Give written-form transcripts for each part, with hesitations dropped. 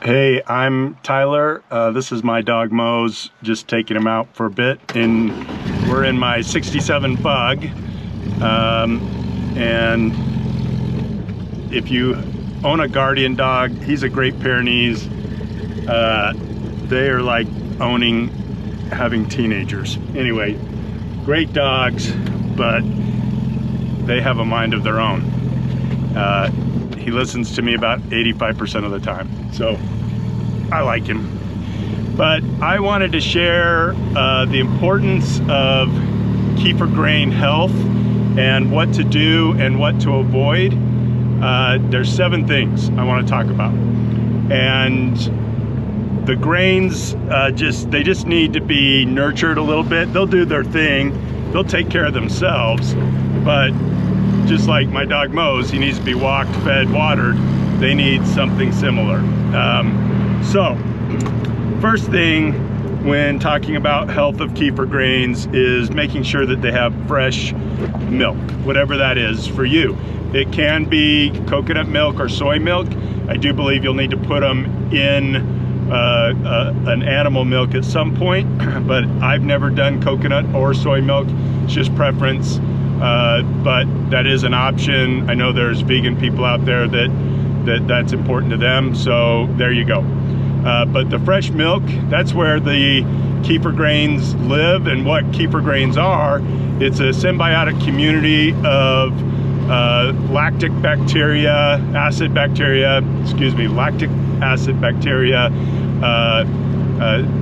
Hey, I'm Tyler. This is my dog Mose, just taking him out for a bit. We're in my 67 Bug. And if you own a guardian dog, he's a Great Pyrenees. They are like having teenagers. Anyway, great dogs, but they have a mind of their own. He listens to me about 85% of the time, so I like him. But I wanted to share the importance of kefir grain health and what to do and what to avoid. There's 7 things I want to talk about. And the grains, they just need to be nurtured a little bit. They'll do their thing. They'll take care of themselves. But just like my dog Mose, he needs to be walked, fed, watered. They need something similar. So, first thing when talking about health of kefir grains is making sure that they have fresh milk, whatever that is for you. It can be coconut milk or soy milk. I do believe you'll need to put them in an animal milk at some point, but I've never done coconut or soy milk. It's just preference, but that is an option. I know there's vegan people out there that's important to them, so there you go. But the fresh milk, that's where the kefir grains live. And what kefir grains are, it's a symbiotic community of lactic acid bacteria,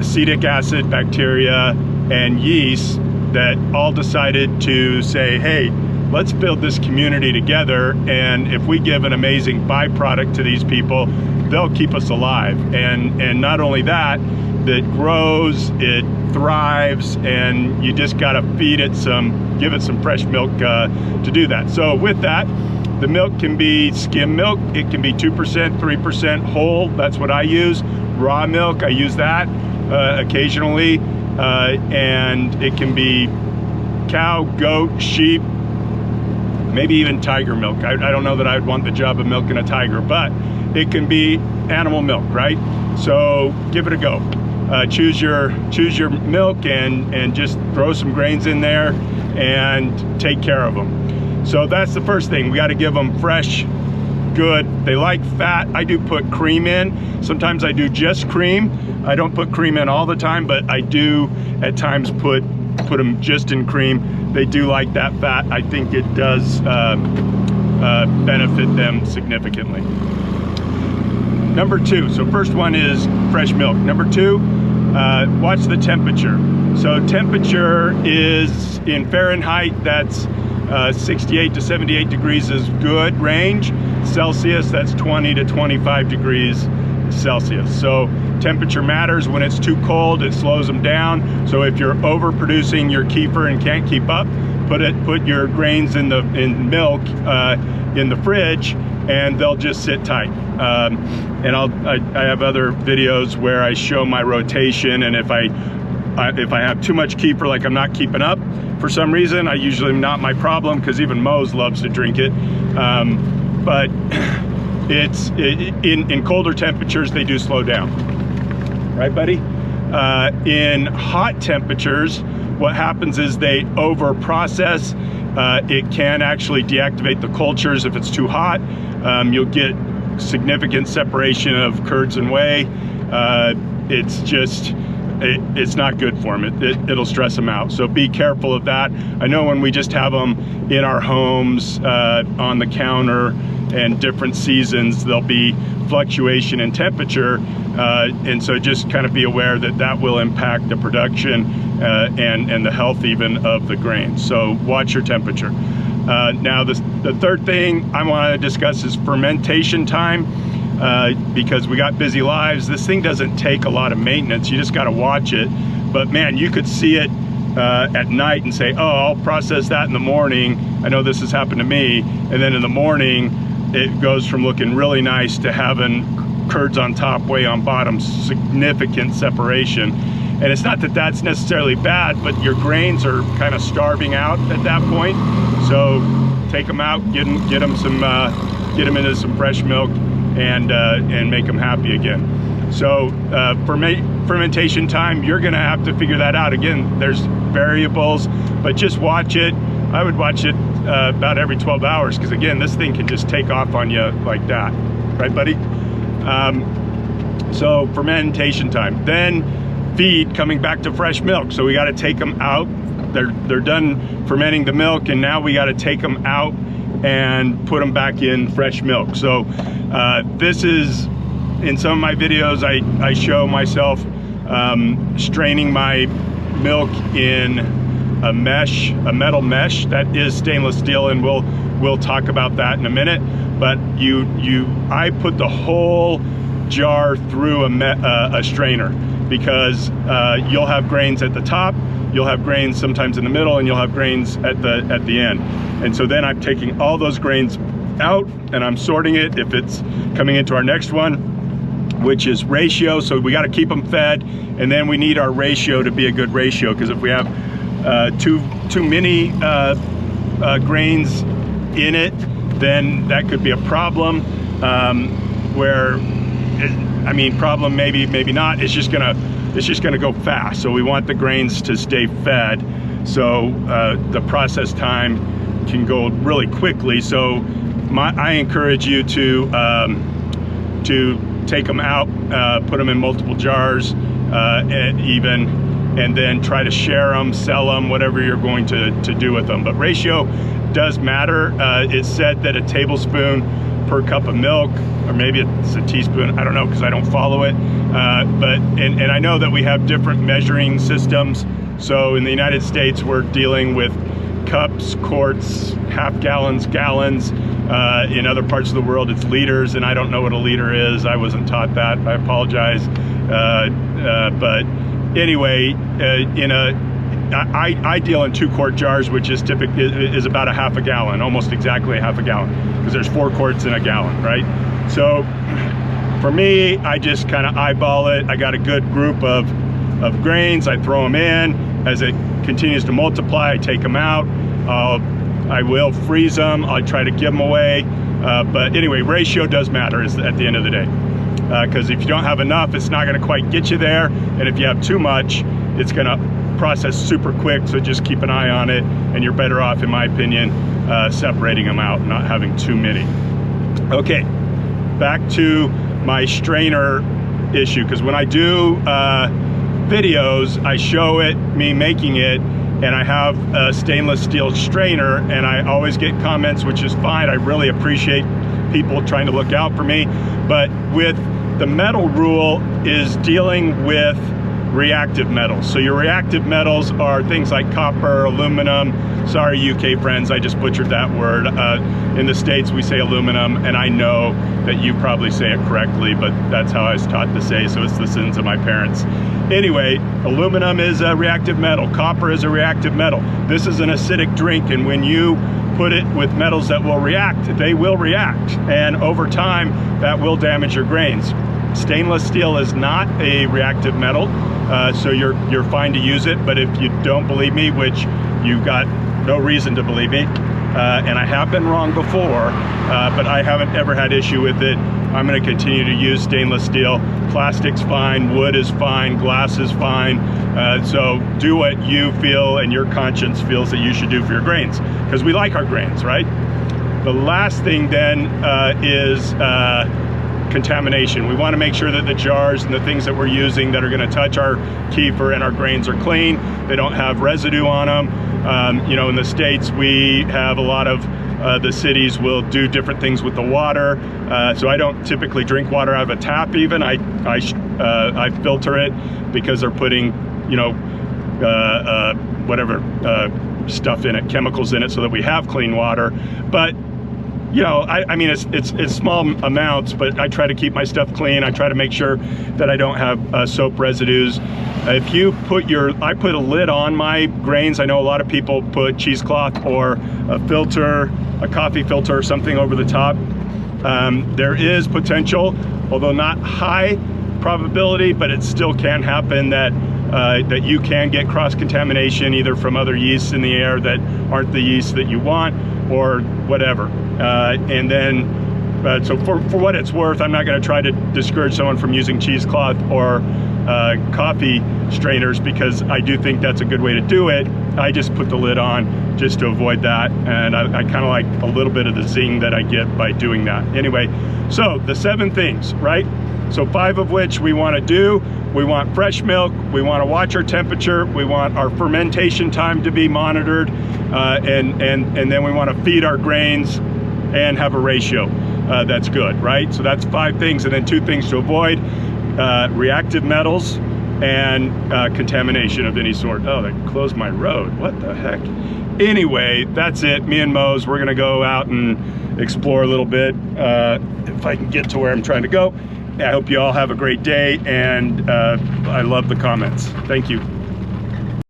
acetic acid bacteria, and yeast that all decided to say, hey, let's build this community together, and if we give an amazing byproduct to these people, they'll keep us alive. And not only that, it grows, it thrives, and you just gotta feed it give it some fresh milk to do that. So with that, the milk can be skim milk, it can be 2%, 3% whole, that's what I use. Raw milk, I use that occasionally, and it can be cow, goat, sheep, maybe even tiger milk. I don't know that I'd want the job of milking a tiger, but it can be animal milk, right? So give it a go. Choose your milk and just throw some grains in there and take care of them. So that's the first thing. We got to give them fresh, good. They like fat. I do put cream in. Sometimes I do just cream. I don't put cream in all the time, but I do at times put them just in cream. They do like that fat. I think it does benefit them significantly. Number 2, so first one is fresh milk. Number 2, watch the temperature. So temperature is in Fahrenheit, that's 68 to 78 degrees is good range. Celsius, that's 20 to 25 degrees Celsius. So temperature matters. When it's too cold, it slows them down. So if you're overproducing your kefir and can't keep up, put your grains in milk in the fridge, and they'll just sit tight. And I have other videos where I show my rotation, and if I have too much kefir, like I'm not keeping up for some reason, I usually not my problem, because even Mose loves to drink it. But in colder temperatures, they do slow down. Right, buddy? In hot temperatures, what happens is they over-process. It can actually deactivate the cultures if it's too hot. You'll get significant separation of curds and whey. It's not good for them. It'll stress them out. So be careful of that. I know when we just have them in our homes, on the counter, and different seasons, there'll be fluctuation in temperature, and so just kind of be aware that will impact the production and the health even of the grain. So watch your temperature. Now the third thing I want to discuss is fermentation time, because we got busy lives. This thing doesn't take a lot of maintenance. You just got to watch it. But man, you could see it at night and say, oh, I'll process that in the morning. I know this has happened to me. And then in the morning, it goes from looking really nice to having curds on top, whey on bottom, significant separation. And it's not that that's necessarily bad, but your grains are kind of starving out at that point. So take them out, get them into some fresh milk, and make them happy again. So fermentation time, you're gonna have to figure that out. Again, there's variables, but just watch it. I would watch it about every 12 hours, because again, this thing can just take off on you like that. Right, buddy? So fermentation time. Then feed, coming back to fresh milk. So we gotta take them out. They're done fermenting the milk, and now we gotta take them out and put them back in fresh milk. So this is, in some of my videos, I show myself straining my milk in a mesh, a metal mesh that is stainless steel, and we'll talk about that in a minute. But I put the whole jar through a strainer, because you'll have grains at the top, you'll have grains sometimes in the middle, and you'll have grains at the end. And so then I'm taking all those grains out and I'm sorting it if it's coming into our next one, which is ratio. So we got to keep them fed, and then we need our ratio to be a good ratio, because if we have too many grains in it, then that could be a problem. I mean, problem maybe not. It's just gonna go fast. So we want the grains to stay fed, so the process time can go really quickly. So I encourage you to take them out, put them in multiple jars, and then try to share them, sell them, whatever you're going to do with them. But ratio does matter. It's said that a tablespoon per cup of milk, or maybe it's a teaspoon, I don't know, because I don't follow it. And I know that we have different measuring systems. So in the United States, we're dealing with cups, quarts, half gallons, gallons. In other parts of the world, it's liters, and I don't know what a liter is. I wasn't taught that. I apologize. But anyway, I deal in 2-quart jars, which is is about a half a gallon, almost exactly a half a gallon, because there's 4 quarts in a gallon, right? So for me, I just kind of eyeball it. I got a good group of grains. I throw them in. As it continues to multiply, I take them out. I will freeze them. I'll try to give them away. But anyway, ratio does matter at the end of the day. Because if you don't have enough, it's not going to quite get you there. And if you have too much, it's going to process super quick. So just keep an eye on it, and you're better off, in my opinion, separating them out, not having too many. Okay, back to my strainer issue. Because when I do videos, I show me making it, and I have a stainless steel strainer, and I always get comments, which is fine. I really appreciate people trying to look out for me. But with the metal rule is dealing with reactive metals. So your reactive metals are things like copper, aluminum. Sorry, UK friends, I just butchered that word. In the States, we say aluminum, and I know that you probably say it correctly, but that's how I was taught to say, so it's the sins of my parents. Anyway, aluminum is a reactive metal. Copper is a reactive metal. This is an acidic drink, and when you put it with metals that will react, they will react, and over time, that will damage your grains. Stainless steel is not a reactive metal, so you're fine to use it. But if you don't believe me, which you've got no reason to believe me, and I have been wrong before, but I haven't ever had issue with it, I'm going to continue to use stainless steel. Plastic's fine, wood is fine, glass is fine. So do what you feel and your conscience feels that you should do for your grains, because we like our grains, right? The last thing then is contamination. We want to make sure that the jars and the things that we're using that are going to touch our kefir and our grains are clean. They don't have residue on them. You know, in the States, we have a lot of the cities will do different things with the water. So I don't typically drink water out of a tap even. I filter it, because they're putting, you know, whatever stuff in it, chemicals in it, so that we have clean water. But you know, I mean, it's small amounts, but I try to keep my stuff clean. I try to make sure that I don't have soap residues. If you put I put a lid on my grains. I know a lot of people put cheesecloth or a filter, a coffee filter or something over the top. There is potential, although not high probability, but it still can happen that that you can get cross-contamination, either from other yeasts in the air that aren't the yeast that you want, or whatever. And then So for what it's worth, I'm not going to try to discourage someone from using cheesecloth or coffee strainers, because I do think that's a good way to do it. I just put the lid on just to avoid that, and I kind of like a little bit of the zing that I get by doing that. Anyway, so the 7 things, right? So 5 of which we want to do. We want fresh milk, we want to watch our temperature, we want our fermentation time to be monitored, and then we want to feed our grains and have a ratio that's good, right? So that's 5 things, and then 2 things to avoid: reactive metals and contamination of any sort. Oh, they closed my road. What the heck? Anyway, that's it. Me and Mose, we're gonna go out and explore a little bit, if I can get to where I'm trying to go. I hope you all have a great day, and I love the comments. Thank you.